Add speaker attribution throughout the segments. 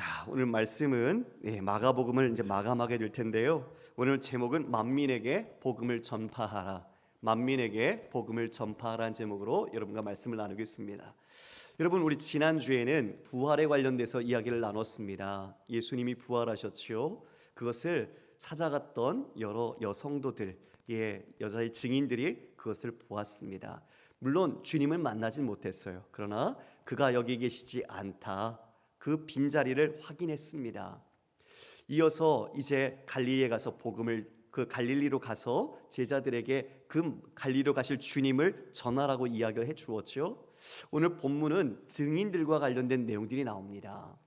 Speaker 1: 자, 오늘 말씀은 마가복음을 이제 마감하게 될 텐데요. 오늘 제목은 만민에게 복음을 전파하라. 만민에게 복음을 전파하라는 제목으로 여러분과 말씀을 나누겠습니다. 여러분, 우리 지난주에는 부활에 관련돼서 이야기를 나눴습니다. 예수님이 부활하셨지요. 그것을 찾아갔던 여러 여성도들, 여자의 증인들이 그것을 보았습니다. 물론 주님을 만나진 못했어요. 그러나 그가 여기 계시지 않다, 그 빈자리를 확인했습니다. 이어서 이제 갈릴리에 가서 그 갈릴리로 가서 제자들에게 그 갈릴리로 가실 주님을 전하라고 이야기를 해 주었죠. 오늘 본문은 증인들과 관련된 내용들이 나옵니다.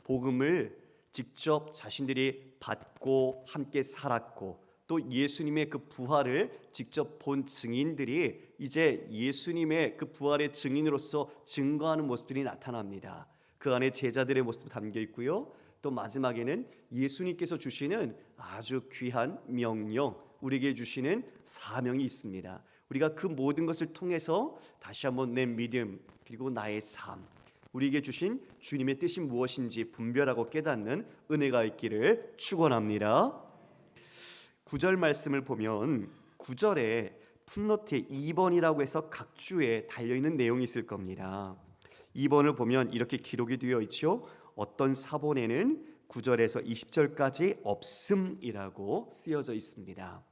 Speaker 1: 복음을 직접 자신들이 받고 함께 살았고 또 예수님의 그 부활을 직접 본 증인들이 이제 예수님의 그 부활의 증인으로서 증거하는 모습들이 나타납니다. 그 안에 제자들의 모습도 담겨 있고요. 또 마지막에는 예수님께서 주시는 아주 귀한 명령, 우리에게 주시는 사명이 있습니다. 우리가 그 모든 것을 통해서 다시 한번 내 믿음 그리고 나의 삶, 우리에게 주신 주님의 뜻이 무엇인지 분별하고 깨닫는 은혜가 있기를 축원합니다. 9절 말씀을 보면 9절에 풋노트에 2번이라고 해서 각 주에 달려있는 내용이 있을 겁니다. 2번을 보면 이렇게 기록이 되어 있죠. 어떤 사본에는 9절에서 20절까지 없음이라고 쓰여져 있습니다.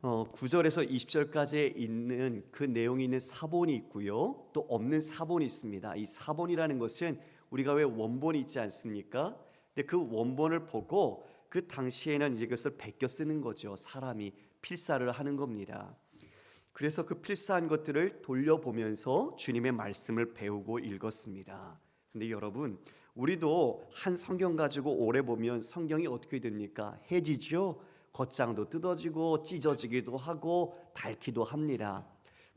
Speaker 1: 9절에서 20절까지 있는 그 내용이 있는 사본이 있고요. 또 없는 사본이 있습니다. 이 사본이라는 것은 우리가 왜 원본이 있지 않습니까? 근데 그 원본을 보고 그 당시에는 이제 그것을 베껴 쓰는 거죠. 사람이 필사를 하는 겁니다. 그래서 그 필사한 것들을 돌려보면서 주님의 말씀을 배우고 읽었습니다. 근데 여러분, 우리도 한 성경 가지고 오래 보면 성경이 어떻게 됩니까? 해지죠. 겉장도 뜯어지고 찢어지기도 하고 닳기도 합니다.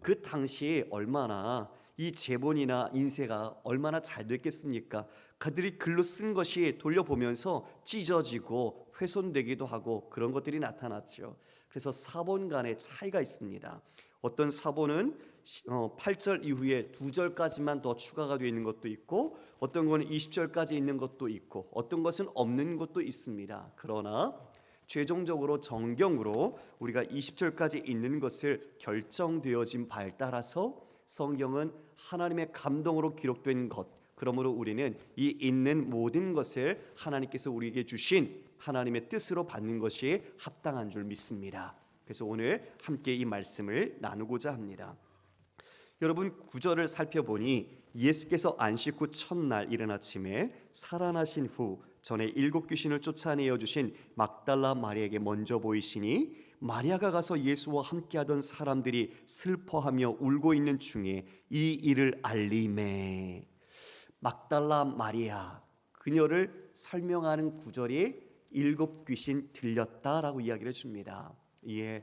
Speaker 1: 그 당시 얼마나 이 제본이나 인쇄가 얼마나 잘 됐겠습니까? 그들이 글로 쓴 것이 돌려보면서 찢어지고 훼손되기도 하고 그런 것들이 나타났죠. 그래서 사본 간의 차이가 있습니다. 어떤 사본은 8절 이후에 2절까지만 더 추가가 되어 있는 것도 있고, 어떤 것은 20절까지 있는 것도 있고, 어떤 것은 없는 것도 있습니다. 그러나 최종적으로 정경으로 우리가 20절까지 있는 것을 결정되어진 바에 따라서 성경은 하나님의 감동으로 기록된 것, 그러므로 우리는 이 있는 모든 것을 하나님께서 우리에게 주신 하나님의 뜻으로 받는 것이 합당한 줄 믿습니다. 그래서 오늘 함께 이 말씀을 나누고자 합니다. 여러분, 9절을 살펴보니 예수께서 안식 후 첫날 이른 아침에 살아나신 후 전에 7 귀신을 쫓아내어 주신 막달라 마리아에게 먼저 보이시니, 마리아가 가서 예수와 함께하던 사람들이 슬퍼하며 울고 있는 중에 이 일을 알림에. 막달라 마리아, 그녀를 설명하는 9절이 7 귀신 들렸다라고 이야기를 해줍니다. 7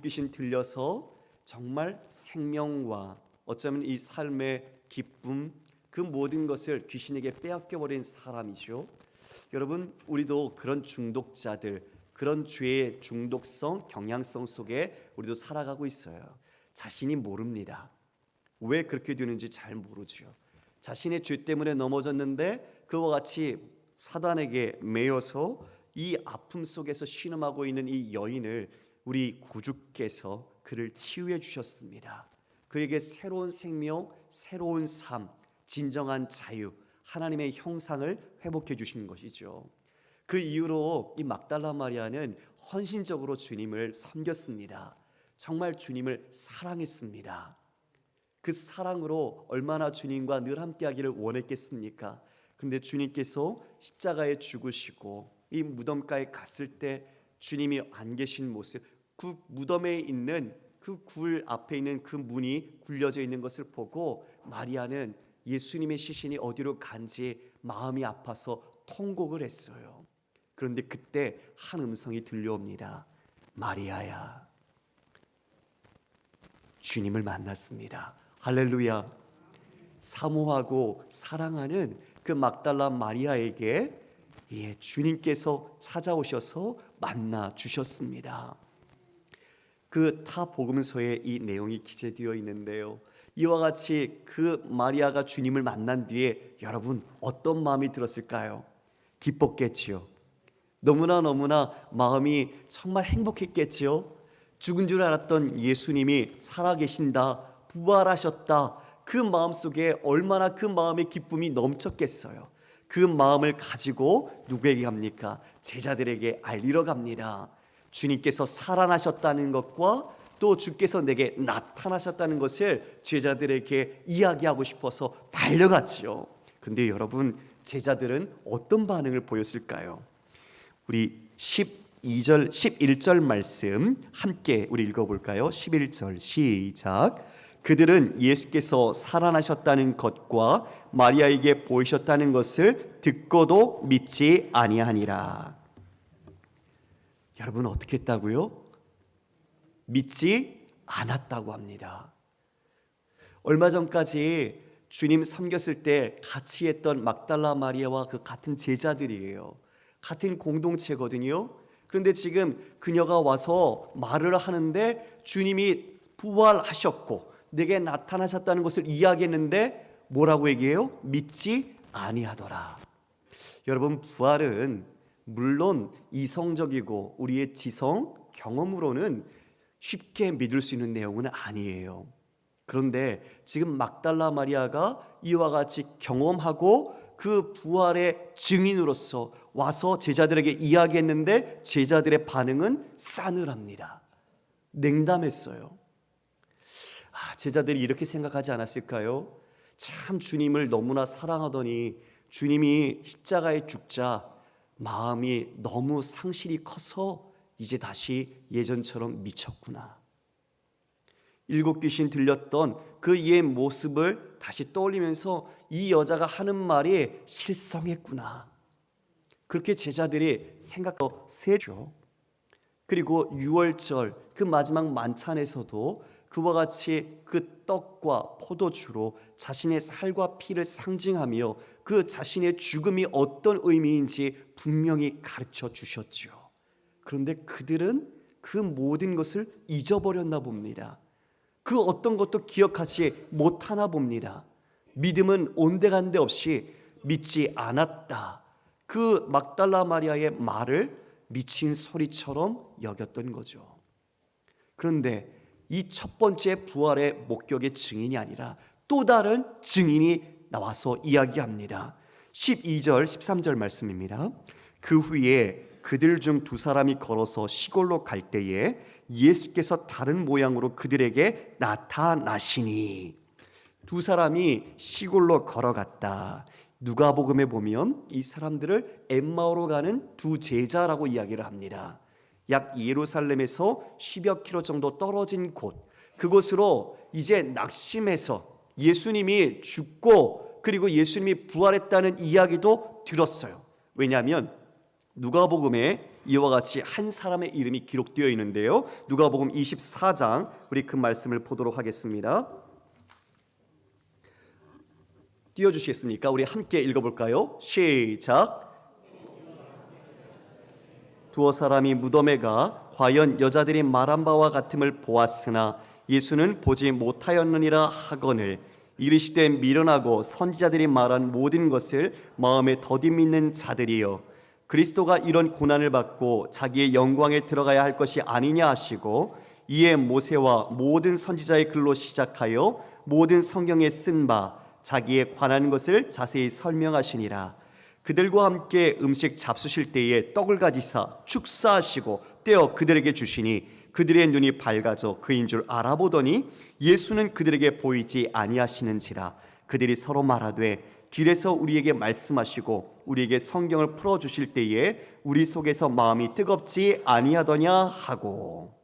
Speaker 1: 귀신 들려서 정말 생명과 어쩌면 이 삶의 기쁨, 그 모든 것을 귀신에게 빼앗겨버린 사람이죠. 여러분, 우리도 그런 중독자들, 그런 죄의 중독성, 경향성 속에 우리도 살아가고 있어요. 자신이 모릅니다. 왜 그렇게 되는지 잘 모르죠. 자신의 죄 때문에 넘어졌는데 그와 같이 사단에게 매여서 이 아픔 속에서 신음하고 있는 이 여인을 우리 구주께서 그를 치유해 주셨습니다. 그에게 새로운 생명, 새로운 삶, 진정한 자유, 하나님의 형상을 회복해 주신 것이죠. 그 이후로 이 막달라 마리아는 헌신적으로 주님을 섬겼습니다. 정말 주님을 사랑했습니다. 그 사랑으로 얼마나 주님과 늘 함께하기를 원했겠습니까? 그런데 주님께서 십자가에 죽으시고 이 무덤가에 갔을 때 주님이 안 계신 모습, 그 무덤에 있는 그 굴 앞에 있는 그 문이 굴려져 있는 것을 보고 마리아는 예수님의 시신이 어디로 간지 마음이 아파서 통곡을 했어요. 그런데 그때 한 음성이 들려옵니다. 마리아야, 주님을 만났습니다. 할렐루야. 사모하고 사랑하는 그 막달라 마리아에게 주님께서 찾아오셔서 만나 주셨습니다. 그 타 복음서에 이 내용이 기재되어 있는데요. 이와 같이 그 마리아가 주님을 만난 뒤에 여러분 어떤 마음이 들었을까요? 기뻤겠지요. 너무나 마음이 정말 행복했겠지요. 죽은 줄 알았던 예수님이 살아계신다, 부활하셨다, 그 마음속에 얼마나 그 마음의 기쁨이 넘쳤겠어요. 그 마음을 가지고 누구에게 갑니까? 제자들에게 알리러 갑니다. 주님께서 살아나셨다는 것과 또 주께서 내게 나타나셨다는 것을 제자들에게 이야기하고 싶어서 달려갔지요. 그런데 여러분, 제자들은 어떤 반응을 보였을까요? 우리 12절, 11절 말씀 함께 우리 읽어볼까요? 11절 시작. 그들은 예수께서 살아나셨다는 것과 마리아에게 보이셨다는 것을 듣고도 믿지 아니하니라. 여러분 어떻게 했다고요? 믿지 않았다고 합니다. 얼마 전까지 주님 섬겼을 때 같이 했던 막달라 마리아와 그 같은 제자들이에요. 같은 공동체거든요. 그런데 지금 그녀가 와서 말을 하는데 주님이 부활하셨고 내게 나타나셨다는 것을 이야기했는데 뭐라고 얘기해요? 믿지 아니하더라. 여러분, 부활은 물론 이성적이고 우리의 지성, 경험으로는 쉽게 믿을 수 있는 내용은 아니에요. 그런데 지금 막달라 마리아가 이와 같이 경험하고 그 부활의 증인으로서 와서 제자들에게 이야기했는데 제자들의 반응은 싸늘합니다. 냉담했어요. 제자들이 이렇게 생각하지 않았을까요? 참 주님을 너무나 사랑하더니 주님이 십자가에 죽자 마음이 너무 상실이 커서 이제 다시 예전처럼 미쳤구나. 일곱 귀신 들렸던 그 옛 모습을 다시 떠올리면서 이 여자가 하는 말이 실성했구나. 그렇게 제자들이 생각하고 세죠. 그리고 유월절 그 마지막 만찬에서도 그와 같이 그 떡과 포도주로 자신의 살과 피를 상징하며 그 자신의 죽음이 어떤 의미인지 분명히 가르쳐 주셨죠. 그런데 그들은 그 모든 것을 잊어버렸나 봅니다. 그 어떤 것도 기억하지 못하나 봅니다. 믿음은 온데간데 없이 믿지 않았다. 그 막달라 마리아의 말을 미친 소리처럼 여겼던 거죠. 그런데 이 첫 번째 부활의 목격의 증인이 아니라 또 다른 증인이 나와서 이야기합니다. 12절 13절 말씀입니다. 그 후에 그들 중 두 사람이 걸어서 시골로 갈 때에 예수께서 다른 모양으로 그들에게 나타나시니. 두 사람이 시골로 걸어갔다. 누가복음에 보면 이 사람들을 엠마오로 가는 두 제자라고 이야기를 합니다. 약 예루살렘에서 10여 킬로 정도 떨어진 곳, 그곳으로 이제 낙심해서 예수님이 죽고 그리고 예수님이 부활했다는 이야기도 들었어요. 왜냐하면 누가복음에 이와 같이 한 사람의 이름이 기록되어 있는데요. 누가복음 24장 우리 그 말씀을 보도록 하겠습니다. 띄워주시겠습니까? 우리 함께 읽어볼까요? 시작. 두어 사람이 무덤에 가 과연 여자들이 말한 바와 같음을 보았으나 예수는 보지 못하였느니라 하거늘 이르시되 미련하고 선지자들이 말한 모든 것을 마음에 더디 믿는 자들이여 그리스도가 이런 고난을 받고 자기의 영광에 들어가야 할 것이 아니냐 하시고 이에 모세와 모든 선지자의 글로 시작하여 모든 성경에 쓴 바 자기에 관한 것을 자세히 설명하시니라. 그들과 함께 음식 잡수실 때에 떡을 가지사 축사하시고 떼어 그들에게 주시니 그들의 눈이 밝아져 그인 줄 알아보더니 예수는 그들에게 보이지 아니하시는지라. 그들이 서로 말하되 길에서 우리에게 말씀하시고 우리에게 성경을 풀어주실 때에 우리 속에서 마음이 뜨겁지 아니하더냐 하고.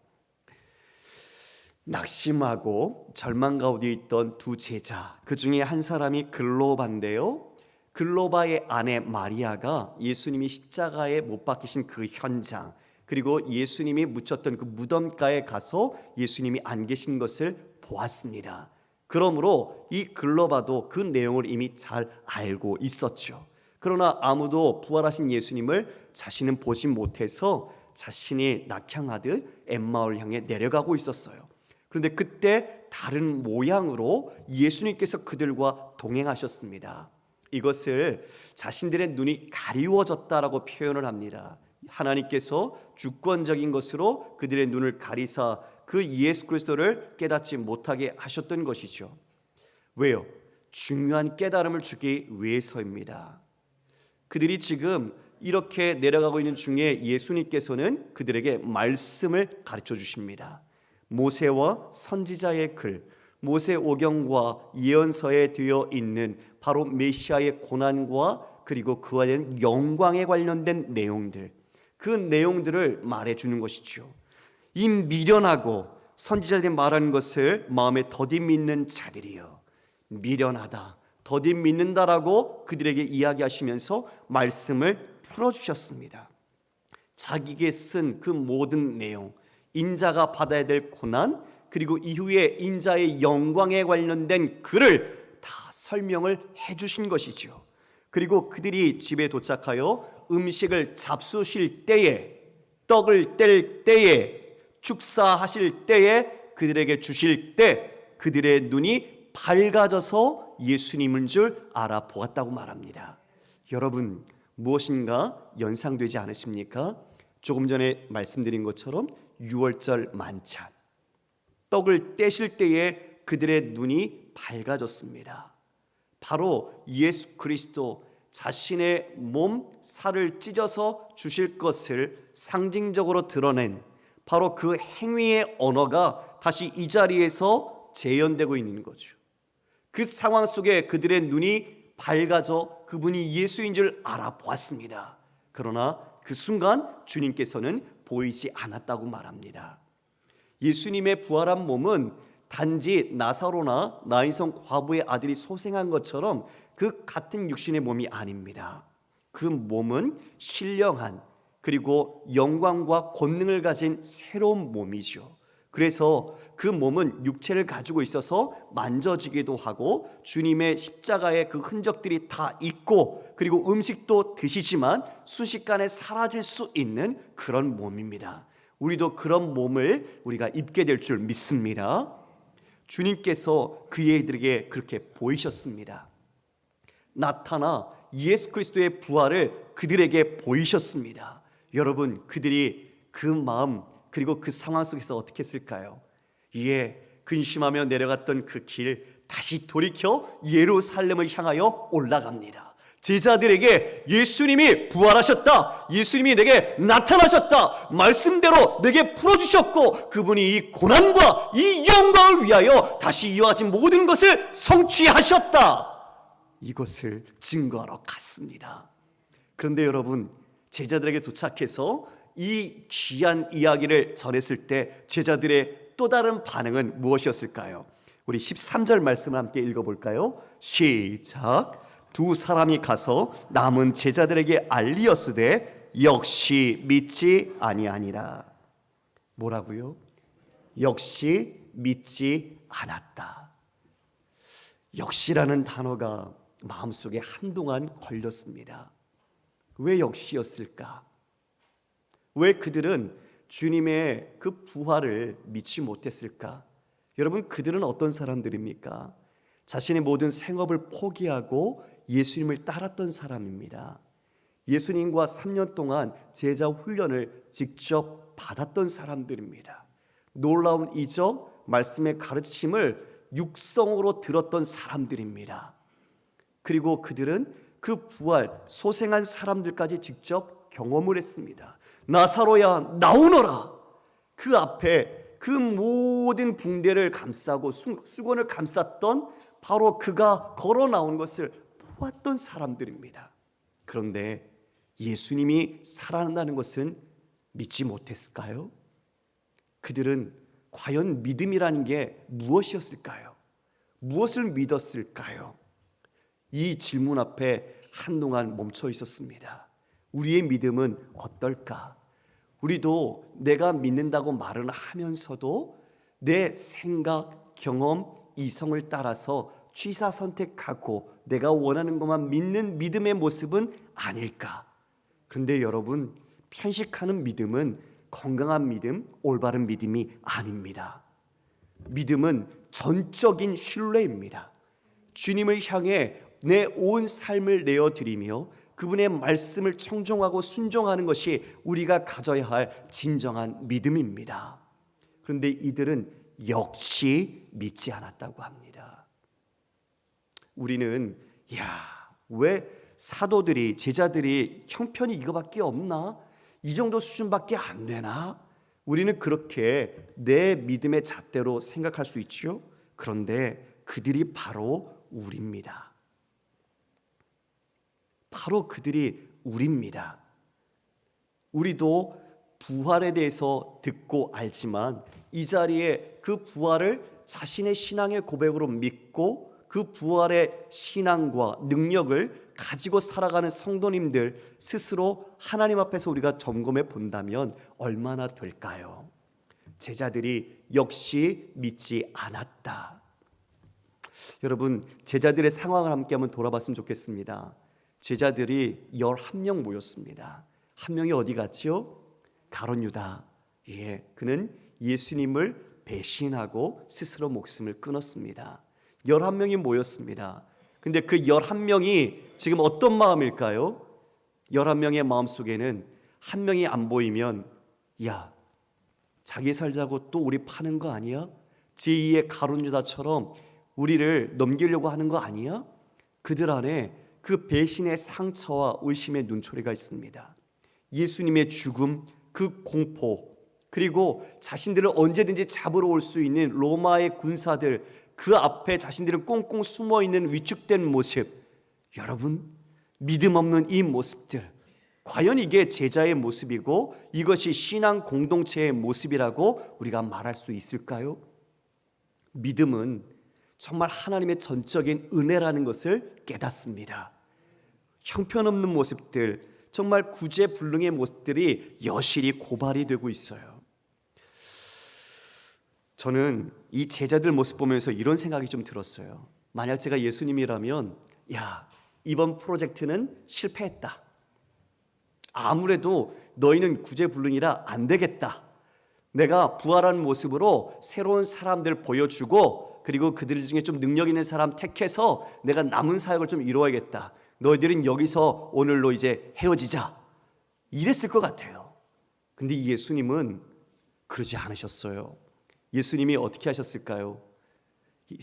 Speaker 1: 낙심하고 절망 가운데 있던 두 제자, 그 중에 한 사람이 글로바인데요, 글로바의 아내 마리아가 예수님이 십자가에 못 박히신 그 현장, 그리고 예수님이 묻혔던 그 무덤가에 가서 예수님이 안 계신 것을 보았습니다. 그러므로 이 글로바도 그 내용을 이미 잘 알고 있었죠. 그러나 아무도 부활하신 예수님을 자신은 보지 못해서 자신이 낙향하듯 엠마오를 향해 내려가고 있었어요. 그런데 그때 다른 모양으로 예수님께서 그들과 동행하셨습니다. 이것을 자신들의 눈이 가리워졌다라고 표현을 합니다. 하나님께서 주권적인 것으로 그들의 눈을 가리사 그 예수 그리스도를 깨닫지 못하게 하셨던 것이죠. 왜요? 중요한 깨달음을 주기 위해서입니다. 그들이 지금 이렇게 내려가고 있는 중에 예수님께서는 그들에게 말씀을 가르쳐 주십니다. 모세와 선지자의 글, 모세오경과 예언서에 되어 있는 바로 메시아의 고난과 그리고 그와 대한 영광에 관련된 내용들, 그 내용들을 말해주는 것이죠. 이 미련하고 선지자들이 말하는 것을 마음에 더디 믿는 자들이여, 미련하다, 더디 믿는다라고 그들에게 이야기하시면서 말씀을 풀어주셨습니다. 자기에게 쓴 그 모든 내용, 인자가 받아야 될 고난, 그리고 이후에 인자의 영광에 관련된 글을 다 설명을 해주신 것이죠. 그리고 그들이 집에 도착하여 음식을 잡수실 때에, 떡을 뗄 때에, 축사하실 때에, 그들에게 주실 때 그들의 눈이 밝아져서 예수님인 줄 알아보았다고 말합니다. 여러분, 무엇인가 연상되지 않으십니까? 조금 전에 말씀드린 것처럼 6월절 만찬, 떡을 떼실 때에 그들의 눈이 밝아졌습니다. 바로 예수 그리스도 자신의 몸 살을 찢어서 주실 것을 상징적으로 드러낸 바로 그 행위의 언어가 다시 이 자리에서 재현되고 있는 거죠. 그 상황 속에 그들의 눈이 밝아져 그분이 예수인 줄 알아보았습니다. 그러나 그 순간 주님께서는 보이지 않았다고 말합니다. 예수님의 부활한 몸은 단지 나사로나 나인성 과부의 아들이 소생한 것처럼 그 같은 육신의 몸이 아닙니다. 그 몸은 신령한 그리고 영광과 권능을 가진 새로운 몸이죠. 그래서 그 몸은 육체를 가지고 있어서 만져지기도 하고 주님의 십자가의 그 흔적들이 다 있고 그리고 음식도 드시지만 순식간에 사라질 수 있는 그런 몸입니다. 우리도 그런 몸을 우리가 입게 될 줄 믿습니다. 주님께서 그에게 그렇게 보이셨습니다. 나타나 예수 그리스도의 부활을 그들에게 보이셨습니다. 여러분, 그들이 그 마음 그리고 그 상황 속에서 어떻게 했을까요? 근심하며 내려갔던 그 길 다시 돌이켜 예루살렘을 향하여 올라갑니다. 제자들에게 예수님이 부활하셨다, 예수님이 내게 나타나셨다, 말씀대로 내게 풀어주셨고 그분이 이 고난과 이 영광을 위하여 다시 이와 같이 모든 것을 성취하셨다, 이것을 증거하러 갔습니다. 그런데 여러분, 제자들에게 도착해서 이 귀한 이야기를 전했을 때 제자들의 또 다른 반응은 무엇이었을까요? 우리 13절 말씀을 함께 읽어볼까요? 시작. 두 사람이 가서 남은 제자들에게 알리었으되 역시 믿지 아니하니라. 뭐라고요? 역시 믿지 않았다. 역시라는 단어가 마음속에 한동안 걸렸습니다. 왜 역시였을까? 왜 그들은 주님의 그 부활을 믿지 못했을까? 여러분, 그들은 어떤 사람들입니까? 자신의 모든 생업을 포기하고 예수님을 따랐던 사람입니다. 예수님과 3년 동안 제자 훈련을 직접 받았던 사람들입니다. 놀라운 이점, 말씀의 가르침을 육성으로 들었던 사람들입니다. 그리고 그들은 그 부활, 소생한 사람들까지 직접 경험을 했습니다. 나사로야 나오너라. 그 앞에 그 모든 붕대를 감싸고 수건을 감쌌던 바로 그가 걸어 나온 것을 보았던 사람들입니다. 그런데 예수님이 살아난다는 것은 믿지 못했을까요? 그들은 과연 믿음이라는 게 무엇이었을까요? 무엇을 믿었을까요? 이 질문 앞에 한동안 멈춰 있었습니다. 우리의 믿음은 어떨까? 우리도 내가 믿는다고 말은 하면서도 내 생각, 경험, 이성을 따라서 취사 선택하고 내가 원하는 것만 믿는 믿음의 모습은 아닐까? 그런데 여러분, 편식하는 믿음은 건강한 믿음, 올바른 믿음이 아닙니다. 믿음은 전적인 신뢰입니다. 주님을 향해 내 온 삶을 내어드리며 그분의 말씀을 청종하고 순종하는 것이 우리가 가져야 할 진정한 믿음입니다. 그런데 이들은 역시 믿지 않았다고 합니다. 우리는 왜 사도들이, 제자들이 형편이 이거밖에 없나? 이 정도 수준밖에 안 되나? 우리는 그렇게 내 믿음의 잣대로 생각할 수 있죠. 그런데 그들이 바로 우리입니다. 바로 그들이 우리입니다. 우리도 부활에 대해서 듣고 알지만 이 자리에 그 부활을 자신의 신앙의 고백으로 믿고 그 부활의 신앙과 능력을 가지고 살아가는 성도님들 스스로 하나님 앞에서 우리가 점검해 본다면 얼마나 될까요? 제자들이 역시 믿지 않았다. 여러분, 제자들의 상황을 함께 한번 돌아봤으면 좋겠습니다. 제자들이 11명 모였습니다. 한 명이 어디 갔지요? 가룟 유다. 그는 예수님을 배신하고 스스로 목숨을 끊었습니다. 11명이 모였습니다. 근데 그 11명이 지금 어떤 마음일까요? 11명의 마음속에는 한 명이 안 보이면 자기 살자고 또 우리 파는 거 아니야? 제2의 가룟 유다처럼 우리를 넘기려고 하는 거 아니야? 그들 안에 그 배신의 상처와 의심의 눈초리가 있습니다. 예수님의 죽음, 그 공포, 그리고 자신들을 언제든지 잡으러 올 수 있는 로마의 군사들, 그 앞에 자신들은 꽁꽁 숨어있는 위축된 모습. 여러분, 믿음 없는 이 모습들, 과연 이게 제자의 모습이고 이것이 신앙 공동체의 모습이라고 우리가 말할 수 있을까요? 믿음은 정말 하나님의 전적인 은혜라는 것을 깨닫습니다. 형편없는 모습들, 정말 구제불능의 모습들이 여실히 고발이 되고 있어요. 저는 이 제자들 모습 보면서 이런 생각이 좀 들었어요. 만약 제가 예수님이라면 이번 프로젝트는 실패했다. 아무래도 너희는 구제불능이라 안 되겠다. 내가 부활한 모습으로 새로운 사람들 보여주고 그리고 그들 중에 좀 능력 있는 사람 택해서 내가 남은 사역을 좀 이루어야겠다. 너희들은 여기서 오늘로 이제 헤어지자. 이랬을 것 같아요. 근데 예수님은 그러지 않으셨어요. 예수님이 어떻게 하셨을까요?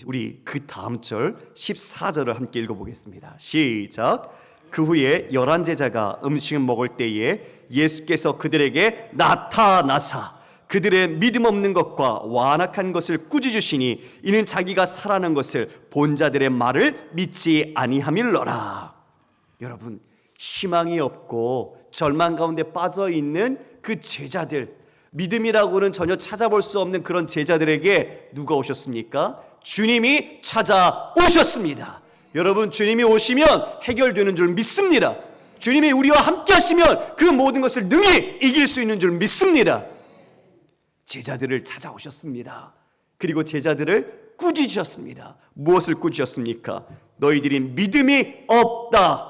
Speaker 1: 우리 그 다음 절 14절을 함께 읽어보겠습니다. 시작. 그 후에 11 제자가 음식을 먹을 때에 예수께서 그들에게 나타나사 그들의 믿음 없는 것과 완악한 것을 꾸짖으시니 이는 자기가 살아난 것을 본 자들의 말을 믿지 아니함일러라. 여러분, 희망이 없고 절망 가운데 빠져있는 그 제자들, 믿음이라고는 전혀 찾아볼 수 없는 그런 제자들에게 누가 오셨습니까? 주님이 찾아오셨습니다. 여러분, 주님이 오시면 해결되는 줄 믿습니다. 주님이 우리와 함께 하시면 그 모든 것을 능히 이길 수 있는 줄 믿습니다. 제자들을 찾아오셨습니다. 그리고 제자들을 꾸짖으셨습니다. 무엇을 꾸짖으셨습니까? 너희들이 믿음이 없다.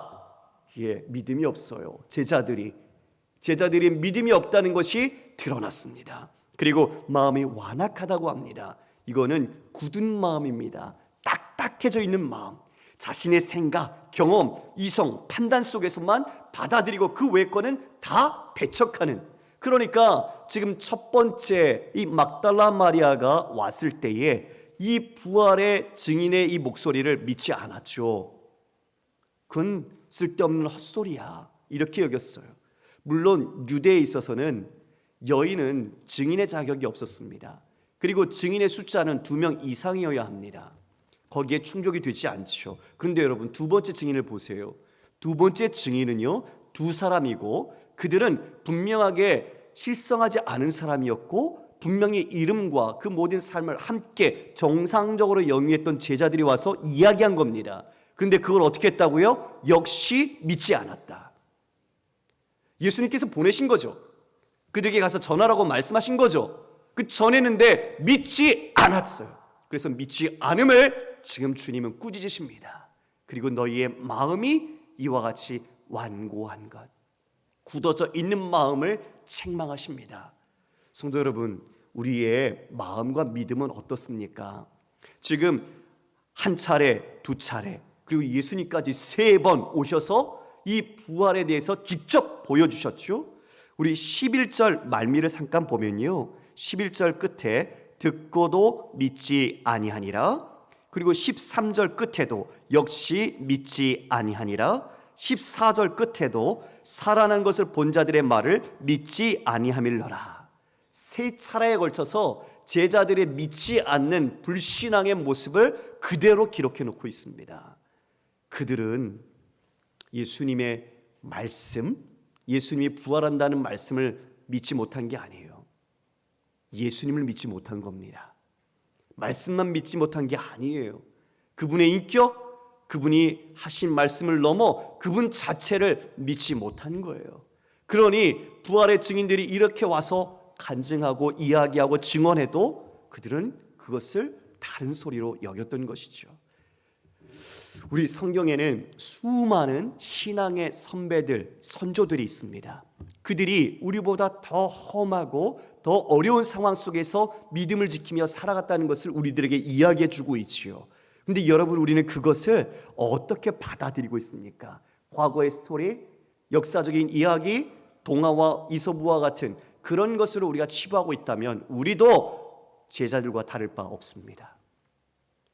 Speaker 1: 믿음이 없어요. 제자들이 믿음이 없다는 것이 드러났습니다. 그리고 마음이 완악하다고 합니다. 이거는 굳은 마음입니다. 딱딱해져 있는 마음, 자신의 생각, 경험, 이성, 판단 속에서만 받아들이고 그 외의 거는 다 배척하는. 그러니까 지금 첫 번째 이 막달라 마리아가 왔을 때에 이 부활의 증인의 이 목소리를 믿지 않았죠. 그건 쓸데없는 헛소리야, 이렇게 여겼어요. 물론 유대에 있어서는 여인은 증인의 자격이 없었습니다. 그리고 증인의 숫자는 2명 이상이어야 합니다. 거기에 충족이 되지 않죠. 그런데 여러분, 두 번째 증인을 보세요. 두 번째 증인은요, 두 사람이고 그들은 분명하게 실성하지 않은 사람이었고 분명히 이름과 그 모든 삶을 함께 정상적으로 영위했던 제자들이 와서 이야기한 겁니다. 그런데 그걸 어떻게 했다고요? 역시 믿지 않았다. 예수님께서 보내신 거죠. 그들에게 가서 전하라고 말씀하신 거죠. 그 전했는데 믿지 않았어요. 그래서 믿지 않음을 지금 주님은 꾸짖으십니다. 그리고 너희의 마음이 이와 같이 완고한 것, 굳어져 있는 마음을 책망하십니다. 성도 여러분, 우리의 마음과 믿음은 어떻습니까? 지금 한 차례, 두 차례, 그리고 예수님까지 3번 오셔서 이 부활에 대해서 직접 보여주셨죠. 우리 11절 말미를 잠깐 보면요, 11절 끝에 듣고도 믿지 아니하니라, 그리고 13절 끝에도 역시 믿지 아니하니라, 14절 끝에도 살아난 것을 본 자들의 말을 믿지 아니함일러라. 3차례에 걸쳐서 제자들의 믿지 않는 불신앙의 모습을 그대로 기록해 놓고 있습니다. 그들은 예수님의 말씀, 예수님이 부활한다는 말씀을 믿지 못한 게 아니에요. 예수님을 믿지 못한 겁니다. 말씀만 믿지 못한 게 아니에요. 그분의 인격, 그분이 하신 말씀을 넘어 그분 자체를 믿지 못한 거예요. 그러니 부활의 증인들이 이렇게 와서 간증하고 이야기하고 증언해도 그들은 그것을 다른 소리로 여겼던 것이죠. 우리 성경에는 수많은 신앙의 선배들, 선조들이 있습니다. 그들이 우리보다 더 험하고 더 어려운 상황 속에서 믿음을 지키며 살아갔다는 것을 우리들에게 이야기해 주고 있지요. 근데 여러분, 우리는 그것을 어떻게 받아들이고 있습니까? 과거의 스토리, 역사적인 이야기, 동화와 이솝우화 같은 그런 것으로 우리가 치부하고 있다면 우리도 제자들과 다를 바 없습니다.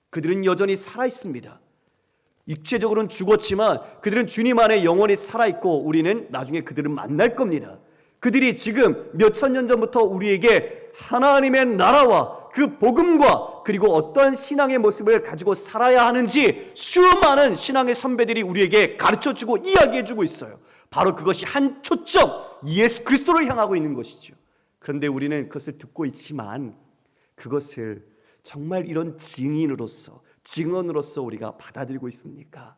Speaker 1: 그들은 여전히 살아 있습니다. 육체적으로는 죽었지만 그들은 주님 안에 영원히 살아있고 우리는 나중에 그들을 만날 겁니다. 그들이 지금 몇천 년 전부터 우리에게 하나님의 나라와 그 복음과 그리고 어떠한 신앙의 모습을 가지고 살아야 하는지 수많은 신앙의 선배들이 우리에게 가르쳐주고 이야기해주고 있어요. 바로 그것이 한 초점, 예수 그리스도를 향하고 있는 것이죠. 그런데 우리는 그것을 듣고 있지만 그것을 정말 이런 증언으로서 우리가 받아들이고 있습니까?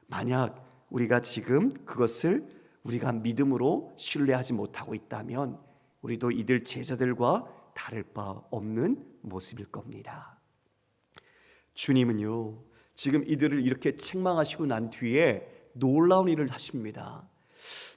Speaker 1: 만약 우리가 지금 그것을 우리가 믿음으로 신뢰하지 못하고 있다면 우리도 이들 제자들과 다를 바 없는 모습일 겁니다. 주님은요, 지금 이들을 이렇게 책망하시고 난 뒤에 놀라운 일을 하십니다.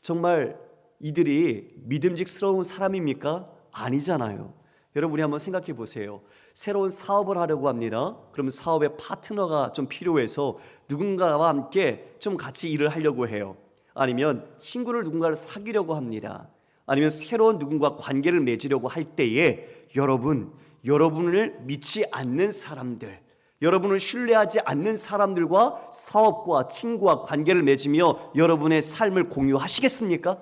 Speaker 1: 정말 이들이 믿음직스러운 사람입니까? 아니잖아요. 여러분, 우리 한번 생각해 보세요. 새로운 사업을 하려고 합니다. 그러면 사업에 파트너가 좀 필요해서 누군가와 함께 좀 같이 일을 하려고 해요. 아니면 친구를 누군가를 사귀려고 합니다. 아니면 새로운 누군가 관계를 맺으려고 할 때에 여러분을 믿지 않는 사람들, 여러분을 신뢰하지 않는 사람들과 사업과 친구와 관계를 맺으며 여러분의 삶을 공유하시겠습니까?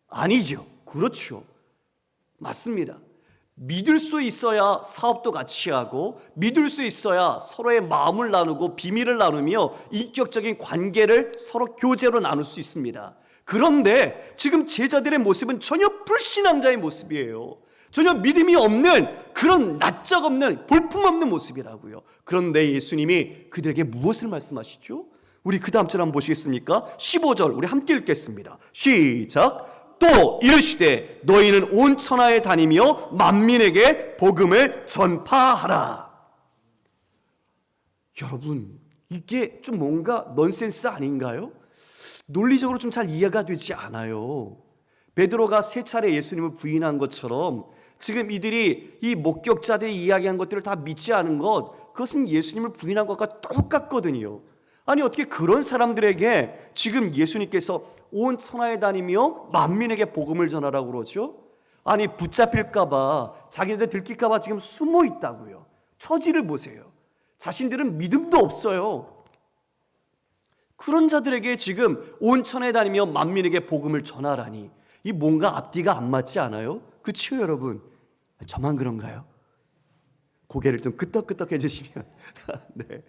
Speaker 1: 아니죠. 그렇죠. 맞습니다. 믿을 수 있어야 사업도 같이 하고, 믿을 수 있어야 서로의 마음을 나누고 비밀을 나누며 인격적인 관계를 서로 교제로 나눌 수 있습니다. 그런데 지금 제자들의 모습은 전혀 불신앙자의 모습이에요. 전혀 믿음이 없는 그런 낯짝없는 볼품없는 모습이라고요. 그런데 예수님이 그들에게 무엇을 말씀하시죠? 우리 그 다음 절 한번 보시겠습니까? 15절 우리 함께 읽겠습니다. 시작. 또 이르시되 너희는 온 천하에 다니며 만민에게 복음을 전파하라. 여러분, 이게 좀 뭔가 넌센스 아닌가요? 논리적으로 좀 잘 이해가 되지 않아요. 베드로가 3차례 예수님을 부인한 것처럼 지금 이들이 이 목격자들이 이야기한 것들을 다 믿지 않은 것, 그것은 예수님을 부인한 것과 똑같거든요. 아니, 어떻게 그런 사람들에게 지금 예수님께서 온 천하에 다니며 만민에게 복음을 전하라고 그러죠? 아니, 붙잡힐까봐, 자기네들 들킬까봐 지금 숨어 있다고요. 처지를 보세요. 자신들은 믿음도 없어요. 그런 자들에게 지금 온 천하에 다니며 만민에게 복음을 전하라니, 이 뭔가 앞뒤가 안 맞지 않아요? 그치요, 여러분? 저만 그런가요? 고개를 좀 끄덕끄덕 해주시면 네,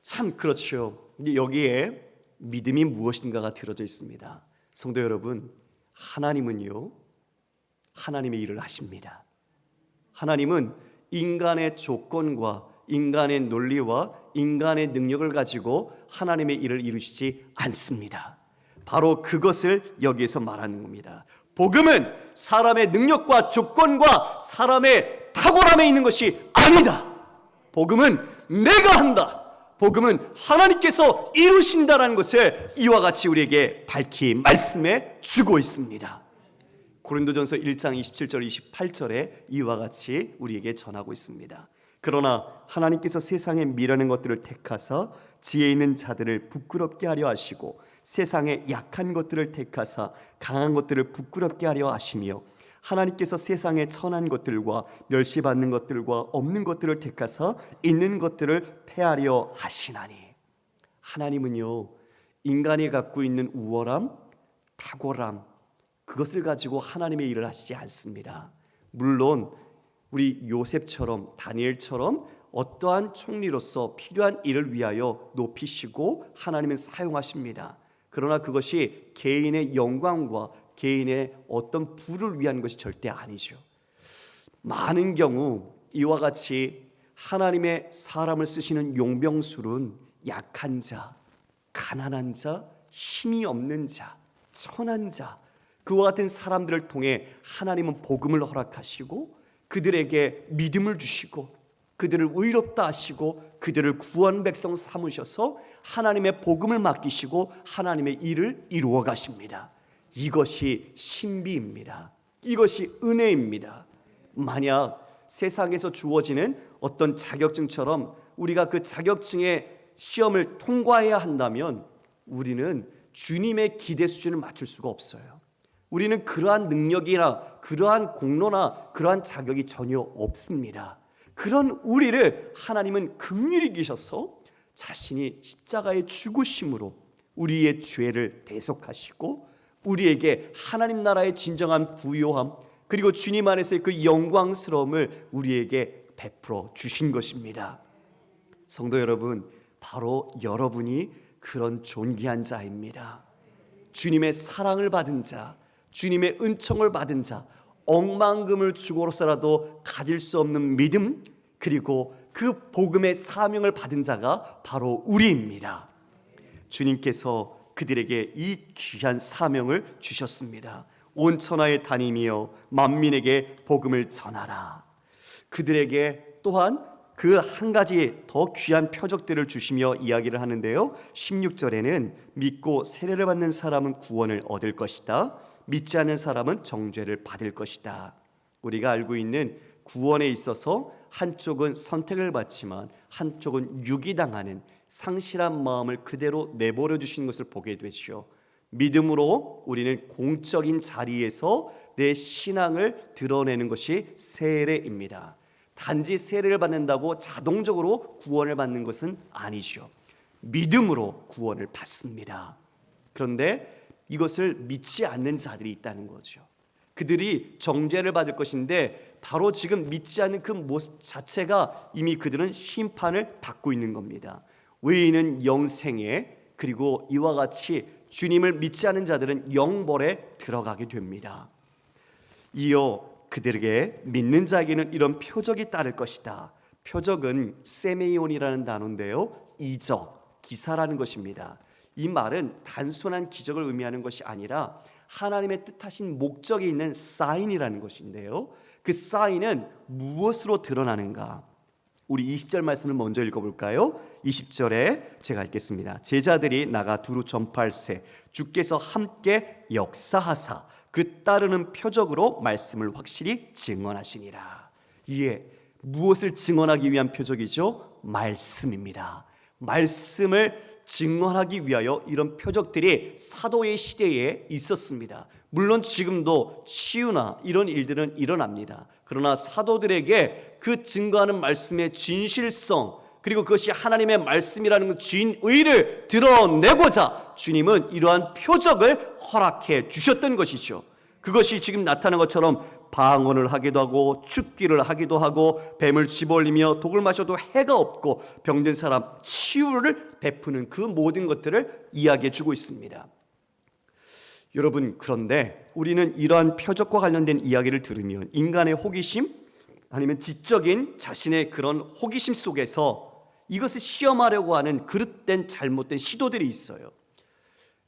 Speaker 1: 참 그렇죠. 여기에 믿음이 무엇인가가 들어져 있습니다. 성도 여러분, 하나님은요, 하나님의 일을 하십니다. 하나님은 인간의 조건과 인간의 논리와 인간의 능력을 가지고 하나님의 일을 이루시지 않습니다. 바로 그것을 여기에서 말하는 겁니다. 복음은 사람의 능력과 조건과 사람의 탁월함에 있는 것이 아니다. 복음은 내가 한다. 복음은 하나님께서 이루신다라는 것을 이와 같이 우리에게 밝히 말씀해 주고 있습니다. 고린도전서 1장 27절 28절에 이와 같이 우리에게 전하고 있습니다. 그러나 하나님께서 세상에 미련한 것들을 택하사 지혜 있는 자들을 부끄럽게 하려 하시고 세상에 약한 것들을 택하사 강한 것들을 부끄럽게 하려 하시며 하나님께서 세상에 천한 것들과 멸시받는 것들과 없는 것들을 택하사 있는 것들을 패하려 하시나니. 하나님은요, 인간이 갖고 있는 우월함, 탁월함, 그것을 가지고 하나님의 일을 하시지 않습니다. 물론 우리 요셉처럼 다니엘처럼 어떠한 총리로서 필요한 일을 위하여 높이시고 하나님은 사용하십니다. 그러나 그것이 개인의 영광과 개인의 어떤 부를 위한 것이 절대 아니죠. 많은 경우 이와 같이 하나님의 사람을 쓰시는 용병술은 약한 자, 가난한 자, 힘이 없는 자, 천한 자, 그와 같은 사람들을 통해 하나님은 복음을 허락하시고 그들에게 믿음을 주시고 그들을 의롭다 하시고 그들을 구원 백성 삼으셔서 하나님의 복음을 맡기시고 하나님의 일을 이루어 가십니다. 이것이 신비입니다. 이것이 은혜입니다. 만약 세상에서 주어지는 어떤 자격증처럼 우리가 그 자격증의 시험을 통과해야 한다면 우리는 주님의 기대 수준을 맞출 수가 없어요. 우리는 그러한 능력이나 그러한 공로나 그러한 자격이 전혀 없습니다. 그런 우리를 하나님은 긍휼히 여기셔서 자신이 십자가의 죽으심으로 우리의 죄를 대속하시고 우리에게 하나님 나라의 진정한 부요함 그리고 주님 안에서의 그 영광스러움을 우리에게 베풀어 주신 것입니다. 성도 여러분, 바로 여러분이 그런 존귀한 자입니다. 주님의 사랑을 받은 자, 주님의 은총을 받은 자, 억만금을 주고로서라도 가질 수 없는 믿음, 그리고 그 복음의 사명을 받은 자가 바로 우리입니다. 주님께서 그들에게 이 귀한 사명을 주셨습니다. 온 천하에 다니며 만민에게 복음을 전하라. 그들에게 또한 그 한 가지 더 귀한 표적들을 주시며 이야기를 하는데요, 16절에는 믿고 세례를 받는 사람은 구원을 얻을 것이다, 믿지 않는 사람은 정죄를 받을 것이다. 우리가 알고 있는 구원에 있어서 한쪽은 선택을 받지만 한쪽은 유기당하는 상실한 마음을 그대로 내버려 주시는 것을 보게 되죠. 믿음으로 우리는 공적인 자리에서 내 신앙을 드러내는 것이 세례입니다. 단지 세례를 받는다고 자동적으로 구원을 받는 것은 아니죠. 믿음으로 구원을 받습니다. 그런데 이것을 믿지 않는 자들이 있다는 거죠. 그들이 정죄를 받을 것인데 바로 지금 믿지 않는 그 모습 자체가 이미 그들은 심판을 받고 있는 겁니다. 의인은 영생에, 그리고 이와 같이 주님을 믿지 않는 자들은 영벌에 들어가게 됩니다. 이어 그들에게 믿는 자에게는 이런 표적이 따를 것이다. 표적은 세메이온이라는 단어인데요, 이적, 기사라는 것입니다. 이 말은 단순한 기적을 의미하는 것이 아니라 하나님의 뜻하신 목적이 있는 사인이라는 것인데요, 그 사인은 무엇으로 드러나는가? 우리 20절 말씀을 먼저 읽어볼까요? 20절에 제가 읽겠습니다. 제자들이 나가 두루 전파할세 주께서 함께 역사하사 그 따르는 표적으로 말씀을 확실히 증언하시니라. 이에 무엇을 증언하기 위한 표적이죠? 말씀입니다. 말씀을 증언하기 위하여 이런 표적들이 사도의 시대에 있었습니다. 물론 지금도 치유나 이런 일들은 일어납니다. 그러나 사도들에게 그 증거하는 말씀의 진실성, 그리고 그것이 하나님의 말씀이라는 그 진의를 드러내고자 주님은 이러한 표적을 허락해 주셨던 것이죠. 그것이 지금 나타난 것처럼 방언을 하기도 하고 축기를 하기도 하고 뱀을 집어올리며 독을 마셔도 해가 없고 병든 사람 치유를 베푸는 그 모든 것들을 이야기해 주고 있습니다. 여러분, 그런데 우리는 이러한 표적과 관련된 이야기를 들으면 인간의 호기심 아니면 지적인 자신의 그런 호기심 속에서 이것을 시험하려고 하는 그릇된 잘못된 시도들이 있어요.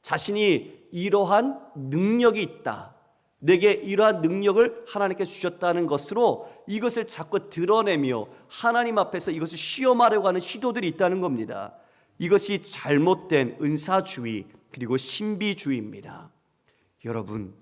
Speaker 1: 자신이 이러한 능력이 있다, 내게 이러한 능력을 하나님께 주셨다는 것으로 이것을 자꾸 드러내며 하나님 앞에서 이것을 시험하려고 하는 시도들이 있다는 겁니다. 이것이 잘못된 은사주의 그리고 신비주의입니다. 여러분,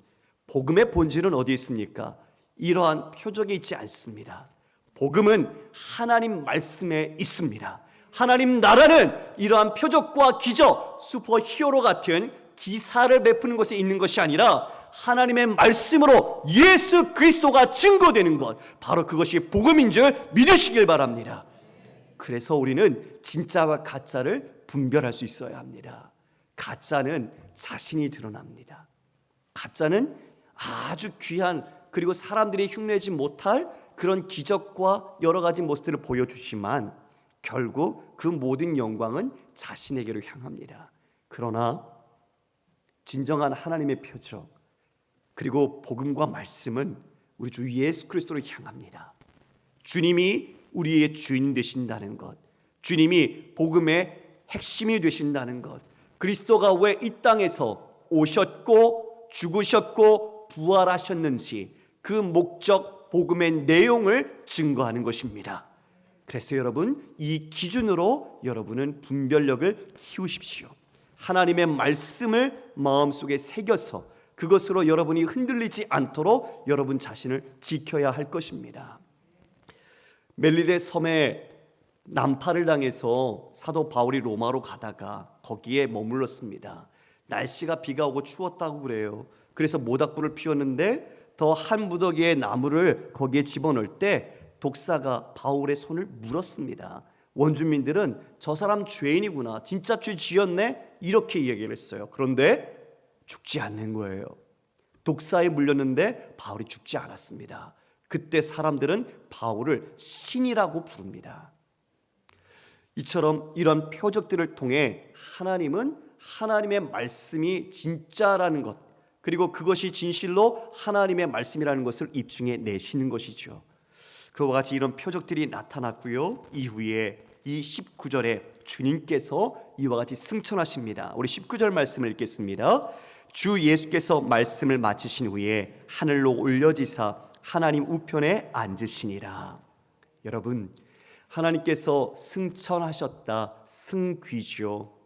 Speaker 1: 복음의 본질은 어디 있습니까? 이러한 표적에 있지 않습니다. 복음은 하나님 말씀에 있습니다. 하나님 나라는 이러한 표적과 기적, 슈퍼히어로 같은 기사를 베푸는 것에 있는 것이 아니라 하나님의 말씀으로 예수 그리스도가 증거되는 것, 바로 그것이 복음인 줄 믿으시길 바랍니다. 그래서 우리는 진짜와 가짜를 분별할 수 있어야 합니다. 가짜는 자신이 드러납니다. 가짜는 아주 귀한, 그리고 사람들이 흉내내지 못할 그런 기적과 여러 가지 모습들을 보여주지만 결국 그 모든 영광은 자신에게로 향합니다. 그러나 진정한 하나님의 표적, 그리고 복음과 말씀은 우리 주 예수 그리스도로 향합니다. 주님이 우리의 주인 되신다는 것, 주님이 복음의 핵심이 되신다는 것, 그리스도가 왜 이 땅에서 오셨고 죽으셨고 부활하셨는지 그 목적, 복음의 내용을 증거하는 것입니다. 그래서 여러분, 이 기준으로 여러분은 분별력을 키우십시오. 하나님의 말씀을 마음속에 새겨서 그것으로 여러분이 흔들리지 않도록 여러분 자신을 지켜야 할 것입니다. 멜리데 섬에 난파를 당해서 사도 바울이 로마로 가다가 거기에 머물렀습니다. 날씨가 비가 오고 추웠다고 그래요. 그래서 모닥불을 피웠는데 더 한 무더기의 나무를 거기에 집어넣을 때 독사가 바울의 손을 물었습니다. 원주민들은 저 사람 죄인이구나, 진짜 죄 지었네, 이렇게 얘기를 했어요. 그런데 죽지 않는 거예요. 독사에 물렸는데 바울이 죽지 않았습니다. 그때 사람들은 바울을 신이라고 부릅니다. 이처럼 이런 표적들을 통해 하나님은 하나님의 말씀이 진짜라는 것, 그리고 그것이 진실로 하나님의 말씀이라는 것을 입증해 내시는 것이죠. 그와 같이 이런 표적들이 나타났고요. 이후에 이 19절에 주님께서 이와 같이 승천하십니다. 우리 19절 말씀을 읽겠습니다. 주 예수께서 말씀을 마치신 후에 하늘로 올려지사 하나님 우편에 앉으시니라. 여러분, 하나님께서 승천하셨다, 승귀죠.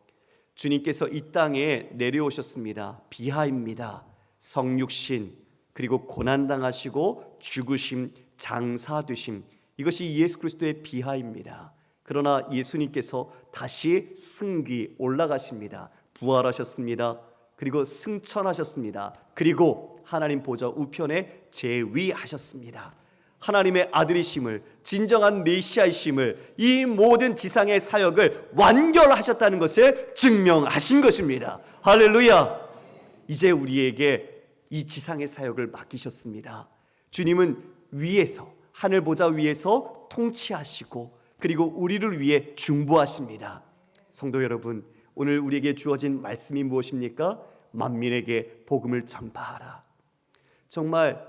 Speaker 1: 주님께서 이 땅에 내려오셨습니다. 비하입니다. 성육신, 그리고 고난당하시고 죽으심, 장사되심, 이것이 예수 그리스도의 비하입니다. 그러나 예수님께서 다시 승귀 올라가십니다. 부활하셨습니다. 그리고 승천하셨습니다. 그리고 하나님 보좌 우편에 재위하셨습니다. 하나님의 아들이심을, 진정한 메시아이심을, 이 모든 지상의 사역을 완결하셨다는 것을 증명하신 것입니다. 할렐루야. 이제 우리에게 이 지상의 사역을 맡기셨습니다. 주님은 위에서, 하늘 보좌 위에서 통치하시고 그리고 우리를 위해 중보하십니다. 성도 여러분, 오늘 우리에게 주어진 말씀이 무엇입니까? 만민에게 복음을 전파하라. 정말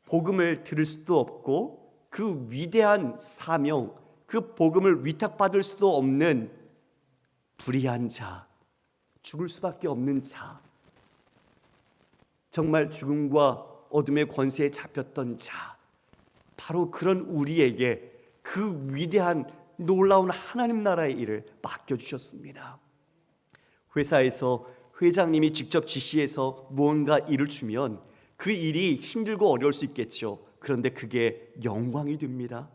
Speaker 1: 복음을 들을 수도 없고 그 위대한 사명, 그 복음을 위탁받을 수도 없는 불의한 자, 죽을 수밖에 없는 자, 정말 죽음과 어둠의 권세에 잡혔던 자, 바로 그런 우리에게 그 위대한 놀라운 하나님 나라의 일을 맡겨주셨습니다. 회사에서 회장님이 직접 지시해서 무언가 일을 주면 그 일이 힘들고 어려울 수 있겠죠. 그런데 그게 영광이 됩니다.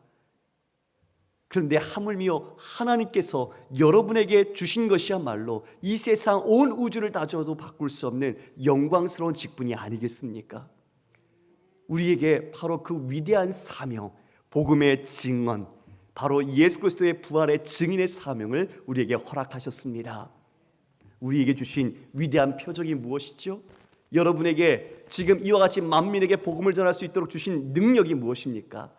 Speaker 1: 그런데 하물며 하나님께서 여러분에게 주신 것이야말로 이 세상 온 우주를 다 줘도 바꿀 수 없는 영광스러운 직분이 아니겠습니까? 우리에게 바로 그 위대한 사명, 복음의 증언, 바로 예수 그리스도의 부활의 증인의 사명을 우리에게 허락하셨습니다. 우리에게 주신 위대한 표적이 무엇이죠? 여러분에게 지금 이와 같이 만민에게 복음을 전할 수 있도록 주신 능력이 무엇입니까?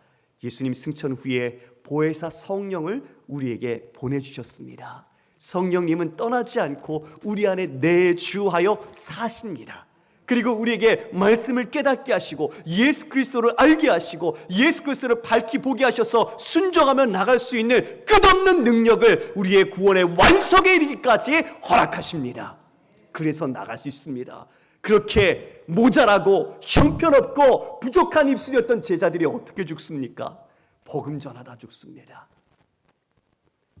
Speaker 1: 예수님 승천 후에 보혜사 성령을 우리에게 보내주셨습니다. 성령님은 떠나지 않고 우리 안에 내주하여 사십니다. 그리고 우리에게 말씀을 깨닫게 하시고 예수 그리스도를 알게 하시고 예수 그리스도를 밝히 보게 하셔서 순종하며 나갈 수 있는 끝없는 능력을 우리의 구원의 완성에 이르기까지 허락하십니다. 그래서 나갈 수 있습니다. 그렇게 모자라고 형편없고 부족한 입술이었던 제자들이 어떻게 죽습니까? 복음 전하다 죽습니다.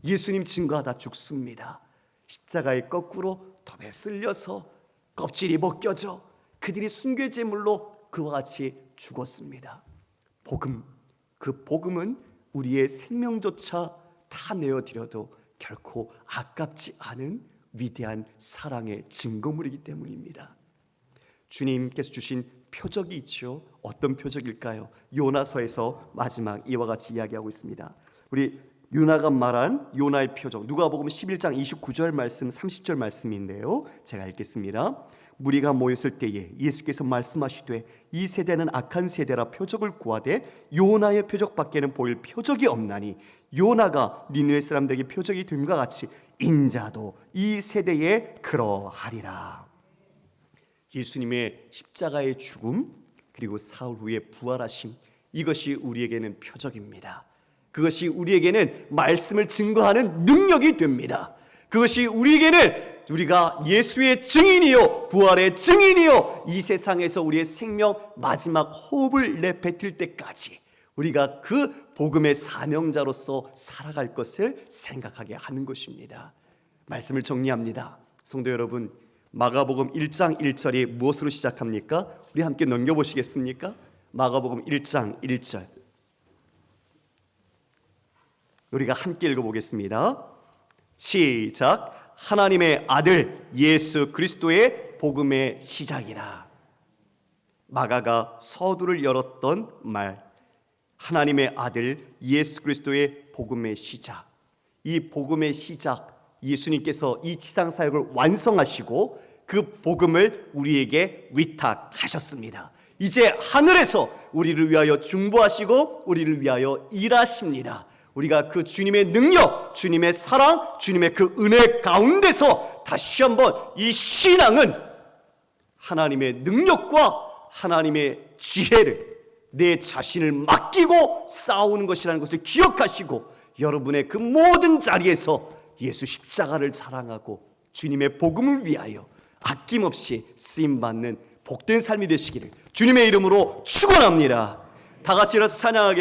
Speaker 1: 예수님 증거하다 죽습니다. 십자가에 거꾸로 톱에 쓸려서 껍질이 벗겨져 그들이 순교 제물로 그와 같이 죽었습니다. 복음, 그 복음은 우리의 생명조차 다 내어드려도 결코 아깝지 않은 위대한 사랑의 증거물이기 때문입니다. 주님께서 주신 표적이 있죠. 어떤 표적일까요? 요나서에서 마지막 이와 같이 이야기하고 있습니다. 우리 요나가 말한 요나의 표적, 누가복음 11장 29절 말씀 30절 말씀인데요, 제가 읽겠습니다. 무리가 모였을 때에 예수께서 말씀하시되 이 세대는 악한 세대라 표적을 구하되 요나의 표적밖에는 보일 표적이 없나니 요나가 니느웨 사람들에게 표적이 됨과 같이 인자도 이 세대에 그러하리라. 예수님의 십자가의 죽음 그리고 사흘 후에 부활하심, 이것이 우리에게는 표적입니다. 그것이 우리에게는 말씀을 증거하는 능력이 됩니다. 그것이 우리에게는 우리가 예수의 증인이요 부활의 증인이요 이 세상에서 우리의 생명 마지막 호흡을 내뱉을 때까지 우리가 그 복음의 사명자로서 살아갈 것을 생각하게 하는 것입니다. 말씀을 정리합니다. 성도 여러분, 마가복음 1장 1절이 무엇으로 시작합니까? 우리 함께 넘겨보시겠습니까? 마가복음 1장 1절 우리가 함께 읽어보겠습니다. 시작. 하나님의 아들 예수 그리스도의 복음의 시작이라. 마가가 서두를 열었던 말, 하나님의 아들 예수 그리스도의 복음의 시작. 이 복음의 시작, 예수님께서 이 지상 사역을 완성하시고 그 복음을 우리에게 위탁하셨습니다. 이제 하늘에서 우리를 위하여 중보하시고 우리를 위하여 일하십니다. 우리가 그 주님의 능력, 주님의 사랑, 주님의 그 은혜 가운데서 다시 한번 이 신앙은 하나님의 능력과 하나님의 지혜를 내 자신을 맡기고 싸우는 것이라는 것을 기억하시고 여러분의 그 모든 자리에서 예수 십자가를 자랑하고 주님의 복음을 위하여 아낌없이 쓰임받는 복된 삶이 되시기를 주님의 이름으로 축원합니다. 다 같이 일어서 찬양하겠습니다.